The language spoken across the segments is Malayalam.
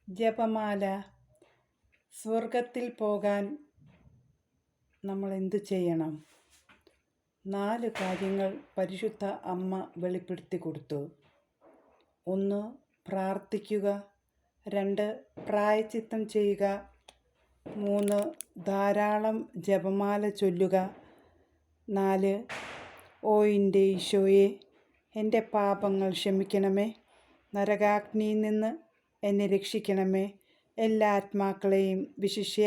ജപമാല. സ്വർഗത്തിൽ പോകാൻ നമ്മൾ എന്തു ചെയ്യണം? 4 കാര്യങ്ങൾ പരിശുദ്ധ അമ്മ വെളിപ്പെടുത്തി കൊടുത്തു. 1. പ്രാർത്ഥിക്കുക. 2. പ്രായശ്ചിത്തം ചെയ്യുക. 3. ധാരാളം ജപമാല ചൊല്ലുക. 4. ഓ എൻ്റെ ഈശോയെ, എൻ്റെ പാപങ്ങൾ ക്ഷമിക്കണമേ, നരകാഗ്നിയിൽ നിന്ന് എന്നെ രക്ഷിക്കണമേ, എല്ലാ ആത്മാക്കളെയും വിശിഷ്യ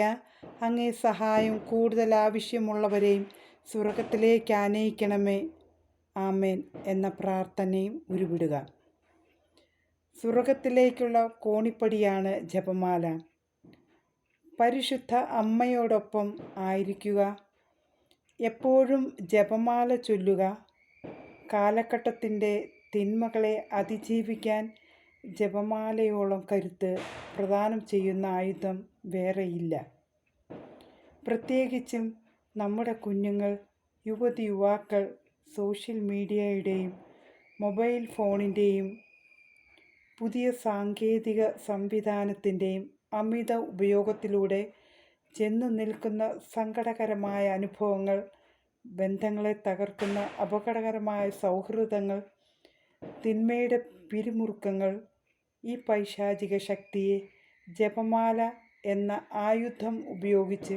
അങ്ങേ സഹായം കൂടുതൽ ആവശ്യമുള്ളവരെയും സ്വർഗത്തിലേക്ക് ആനയിക്കണമേ, ആമേൻ എന്ന പ്രാർത്ഥനയും ഉരുവിടുക. സ്വർഗത്തിലേക്കുള്ള കോണിപ്പടിയാണ് ജപമാല. പരിശുദ്ധ അമ്മയോടൊപ്പം ആയിരിക്കുക. എപ്പോഴും ജപമാല ചൊല്ലുക. കാലഘട്ടത്തിൻ്റെ തിന്മകളെ അതിജീവിക്കാൻ ജപമാലയോളം കരുത്ത് പ്രദാനം ചെയ്യുന്ന ആയുധം വേറെയില്ല. പ്രത്യേകിച്ചും നമ്മുടെ കുഞ്ഞുങ്ങൾ, യുവതിയുവാക്കൾ സോഷ്യൽ മീഡിയയുടെയും മൊബൈൽ ഫോണിൻ്റെയും പുതിയ സാങ്കേതിക സംവിധാനത്തിൻ്റെയും അമിത ഉപയോഗത്തിലൂടെ ചെന്നു നിൽക്കുന്ന സങ്കടകരമായ അനുഭവങ്ങൾ, ബന്ധങ്ങളെ തകർക്കുന്ന അപകടകരമായ സൗഹൃദങ്ങൾ, തിന്മയുടെ പിരിമുറുക്കങ്ങൾ, ഈ പൈശാചിക ശക്തിയെ ജപമാല എന്ന ആയുധം ഉപയോഗിച്ച്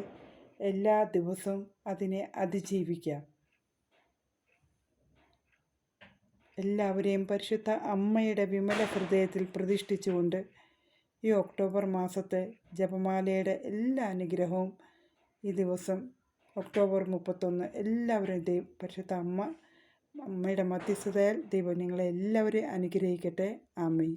എല്ലാ ദിവസവും അതിനെ അതിജീവിക്കാം. എല്ലാവരെയും പരിശുദ്ധ അമ്മയുടെ വിമല ഹൃദയത്തിൽ പ്രതിഷ്ഠിച്ചുകൊണ്ട് ഈ ഒക്ടോബർ മാസത്തെ ജപമാലയുടെ എല്ലാ അനുഗ്രഹവും ഈ ദിവസം ഒക്ടോബർ 31 എല്ലാവരും പരിശുദ്ധ അമ്മയുടെ മധ്യസ്ഥതയാൽ ദൈവം നിങ്ങളെ എല്ലാവരെയും അനുഗ്രഹിക്കട്ടെ. ആമേൻ.